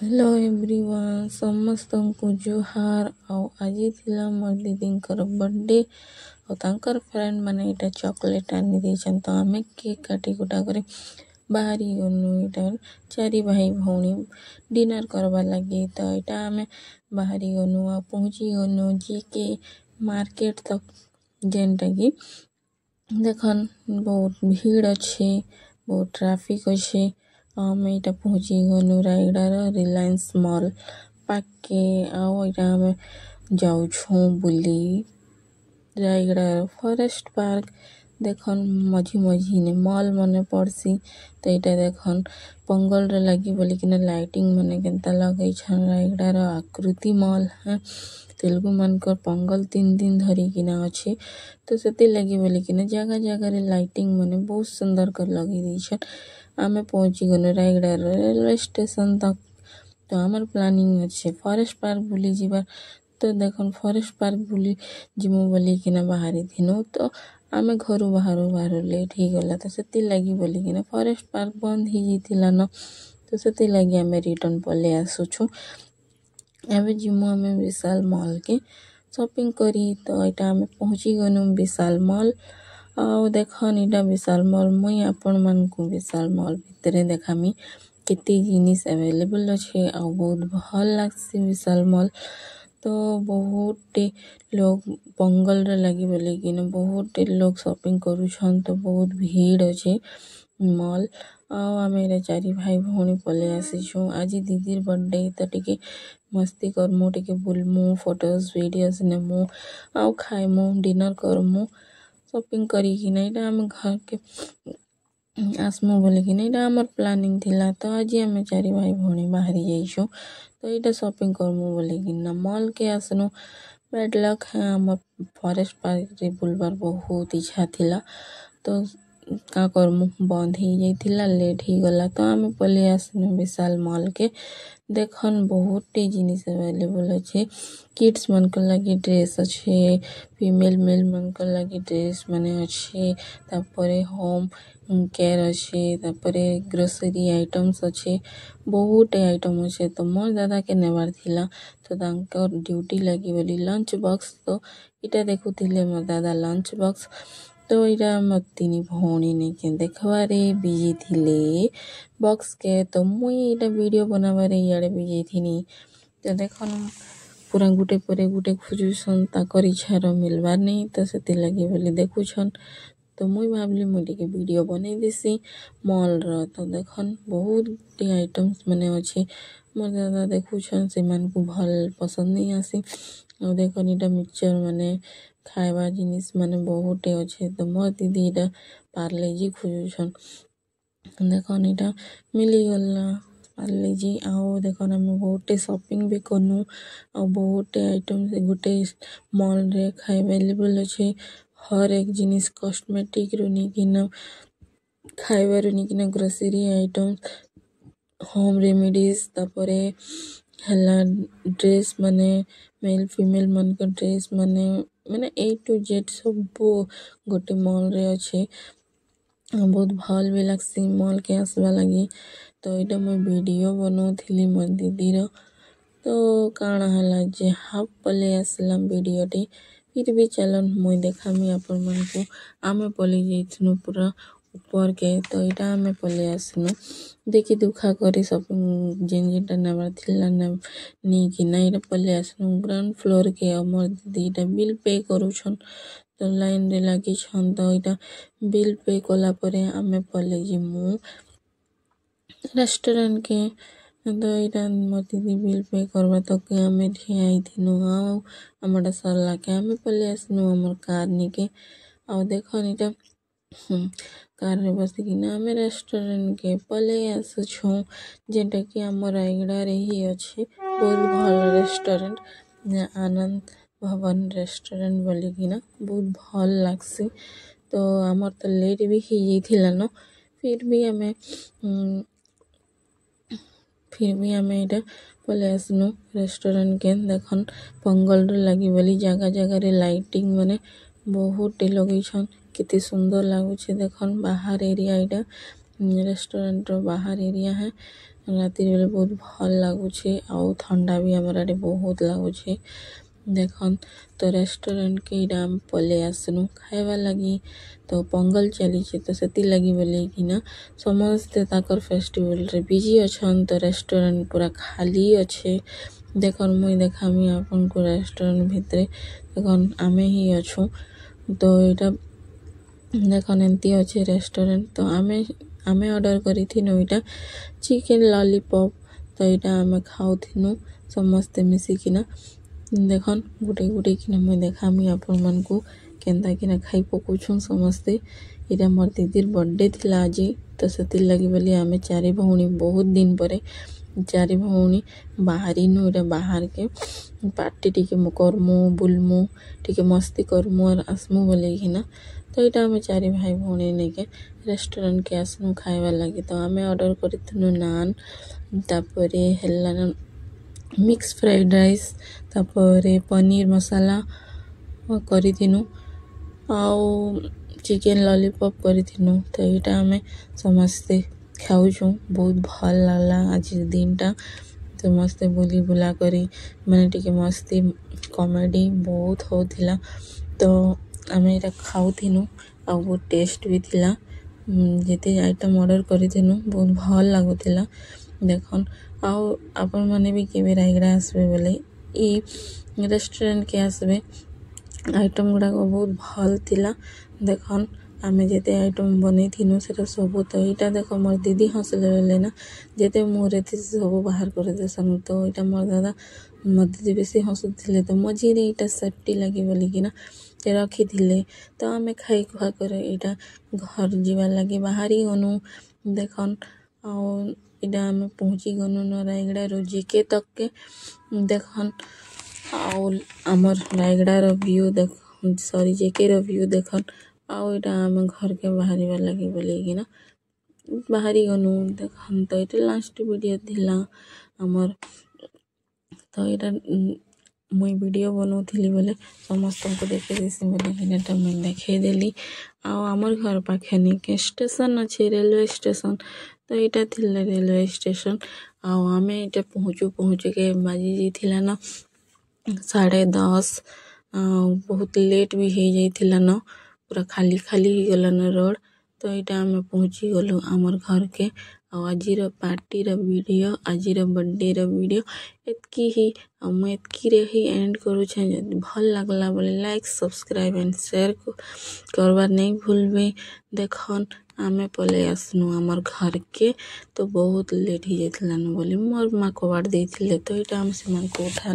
hello everyone समस्त को जुहार आज थिला मोर दीदी बर्थडे और तांकर फ्रेंड माने इटा चॉकलेट आनी देछन तो आमे केक काटी कुटा करे बाहरी गनु इटा चारि भाई भौणी डिनर करवा लगी तो इटा आमे बाहरी गनु आ पहुंची गनु जी के मार्केट तक जेनटा की देखन बहुत भीड़ अच्छे बहुत ट्रैफिक अच्छे आमे इटा पहुंची गनु रायगड़ार रिलायंस मॉल पाके आओ इटा आमे जाऊ छू बुली रायगड़ार फॉरेस्ट पार्क देखन मझी ने मॉल मने पड़सी तो इटा देखन पंगल रे लगी बोली कि लाइटिंग मने केनता लगे छन रायगड़ार आकृति मॉल है तेलुगु मानकर पंगल 3 दिन धरी किना अच्छे तो से लगी बोली कि जगह जगह रे लाइटिंग मने बहुत सुंदर कर लगी दी छन आमे पहुंची गनु रायगड़ार रेलवे स्टेशन तक तो आमर प्लानिंग अच्छे फॉरेस्ट पार्क बुली जीवार तो देखन फॉरेस्ट पार्क बुली जिमु बोली कि बाहरी थिनु तो आमे घरु बाहर लेट ही गला तो से लगी बोली कि फॉरेस्ट पार्क बंद ही जीथिला न तो से लगी आमे रिटर्न पले आसुछु एबे जिमु आमे विशाल मॉल के शॉपिंग करी तो इटा आमे पहुंची गनु विशाल मॉल आउ देखन इटा विशाल मॉल मुई आपण मन को विशाल मॉल भितरे देखामी केते जिनिस अवेलेबल अच्छे आ बहुत भल लागसी विशाल मॉल तो बहुत लोग पंगल रे लगी बोले कि बहुत लोग शॉपिंग करूछन तो बहुत भीड़ अच्छे मॉल आओ आमे चारि भाई भौणी पले आसीछु आज दीदीर बर्थडे तो टिके मस्ती करमु टिके बुलमु फोटोज वीडियोस नेमु आउ खाइमु डिनर करमु शॉपिंग करी कि इटा आम घर के आसमु बोले कि इटा आमर प्लानिंग थिला तो आज आमे चारि भाई भौणी बाहरी जाइछु तो इटा शॉपिंग करमु बोले कि मॉल के आसनु बैड लक है आमर फॉरेस्ट पार्क रे बुलबार बहुत इच्छा थिला तो का करमु बंद ही जाइथिला लेट ही गला तो आमे पले आसनु विशाल मॉल के देखन बहुत जिनिस अवेलेबल अच्छे किड्स मन को लगी ड्रेस अच्छे फीमेल मेल मन को लगी ड्रेस माने अच्छे तापरे होम केयर अच्छे तापरे ग्रोसरी आइटम्स अच्छे बहुत आइटम अच्छे तो मोर दादा के नेबार थिला तो तांकर ड्यूटी लगी बोली लंच बॉक्स तो इटा देखुथिले मोर दादा लंच बॉक्स तो इटा मोर तीनी भौणी ने के देखबारे बिजी थिले बॉक्स के तो मुई इटा वीडियो बनाबारे इयाडे बिजी थिनी तो देखन पूरा गुटे परे गुटे खोजुछन ताकर इच्छार मिलबार नहीं तो से लगी बोली देखुछन तो मुई भाबली मुई टिके वीडियो बनै देसी मॉल रो तो देखन बहुत आइटम्स माने अच्छे मोर दादा देखुछन से मन को भल पसंद नहीं आसी और देखन इटा मिक्सचर माने खाइबा जिनिस माने बहुत अच्छे तो मोर दीदी इटा पार्लेजी खोजुछन देखन इटा मिली गला पार्लेजी आओ देखन आमे बहुत शॉपिंग भी करनु और बहुत आइटम से गोटे मॉल रे अवेलेबल अच्छे हर एक जिनिस कॉस्मेटिक रो निकिना खाइबा रो निकिना ग्रोसरी आइटम होम रेमेडीज तापरे हला ड्रेस माने मेल फीमेल मन का ड्रेस माने A to Z सब गोटे मॉल रे अच्छे बहुत भल भी लागसी मॉल के आसवा लगी तो इटा मैं वीडियो बनौथिली मोर दीदीर तो काଣା हला जे हाफ पले आसला वीडियो टी फिर भी चलन मुई देखामी आपण मन को आमे पले जाइथनु पूरा ऊपर के तो इटा आमे पले आसनु देखी दुखा करी शॉपिंग जेनटा नेबार थिला नी कि इटा पले आसनु ग्राउंड फ्लोर के मोर दीदी इटा बिल पे करूछन तो लाइन रे लगी छन तो इटा बिल पे कला परे आमे पले जिमु रेस्टोरेंट के तो इटा मोर दीदी बिल पे करबा तो के आमे ठियाई थिनु आउ हमडा सरला के आमे पले आसनु हमर कार निके आउ देखन इटा कार रे बसी कि आमे रेस्टोरेंट के पले आसुछु जेटा कि हमर रायगड़ा रे ही अच्छे बहुत भल रेस्टोरेंट आनंद भवन रेस्टोरेंट बोली कि बहुत भल लागसी तो हमर तो लेट भी ही जाइथिला न फिर भी आमे इटा पले आसनु रेस्टोरेंट के देखन पंगल रे लगी बोली जगह जगह रे लाइटिंग माने बहुत लगई छन कितने सुंदर लागुछे देखन बाहर एरिया इटा रेस्टोरेंट बाहर एरिया है राति बेले बहुत भल लगुचे आउ ठंडा भी हमर आड़े बहुत लगुचे देखन तो रेस्टोरेंट के इटा हम पले आसनु खाइबा लगी तो पंगल चली तो सेति लगी बोले कि ना समस्ते ताकर फेस्टिवल रे बिजी अछन तो रेस्टोरेंट पूरा खाली अच्छे देखन मुई देखामी आपन को रेस्टोरेंट भितरे देखन आमे ही अछु तो इटा देखन एंती अच्छे रेस्टोरेंट तो आमे ऑर्डर करी थिनु इटा चिकन लॉलीपॉप तो इटा आमे खाऊ थिनु समस्ते मिसी किना देखन गुटे गुटे किना मुई देखामी आपन मन को केंता किना खाई पकुछु समस्ते इटा मोर दीदीर बर्थडे थिला आज तो सेति लगी बोली आमे चारि भौणी बहुत दिन परे चारि भौणी बाहरिनु इटा बाहर के पार्टी टिके करमु बुलमु टिके मस्ती करमु और आसमु बोले किना तो इटा आमे चारि भाई भौणी नेके रेस्टोरेंट के आसनु खाइबा लगी तो आमे ऑर्डर करिथिनु नान तापरे हेला मिक्स फ्राइड राइस तापरे पनीर मसाला करिथिनु आउ चिकन लॉलीपॉप करिथिनु तो इटा आमे समस्ते खाऊछु बहुत भल लागला आज दिनटा समस्ते बुली बुला करी माने टिके मस्ती कॉमेडी बहुत होथिला तो आमे इटा खाऊथिनु आ बहुत टेस्ट भी थिला जेते आइटम ऑर्डर करिथिनु बहुत भल लागुथिला देखन आउ आपन माने भी केबे रायगड़ा आसबे बोले ई रेस्टोरेंट के आसबे आइटम गुडा को बहुत भल थिला देखन आमे जेते आइटम बनै थिनु सेटा सब तो इटा देखो मोर दीदी हंसले बोले ना जेते मोरे थी सब बाहर कर देसन तो इटा मोर दादा मोर दीदी बेसी हंसुथिले तो मझिरे इटा सेफ्टी लगी बोली कि ना रखी थिले तो आमे खाई खुआ करे इटा घर जीवा लगे बाहरी गनु देखन आउ इटा आमे पहुंची गनु न रायगड़ा रो जेके तक के देखन आउ हमर रायगड़ा रो व्यू देख सॉरी जेके रो व्यू देखन आउ इटा आमे घर के बाहरी लगे बोले कि ना बाहरी गनु देखन तो इटा लास्ट वीडियो थिला हमर तो इटा मुई वीडियो बनौथिली बोले समस्त को देखे देसी बोले कि मुई देखे देली आउ हमर घर पाखे निके स्टेशन अच्छे रेलवे स्टेशन तो इटा थिला रेलवे स्टेशन आउ आमे इटा पहुँचू के बाजी जाइथिला ना 10:30 बहुत लेट भी हो जाइथिला ना पूरा खाली खाली ही गला ना रोड तो इटा आमे पहुँची गलु हमर घर के आजिर पार्टी रो वीडियो आजिर बर्थडे रो वीडियो एतकी ही मैं एतकी रे ही एंड करू छे भल लागला बोले लाइक सब्सक्राइब एंड शेयर करबार नहीं भूलबे देखन आमे पले आसनु हमर घर के तो बहुत लेट ही जाइथिला न बोली मोर माँ कबाड़ देथिले तो इटा हम से मन को उठा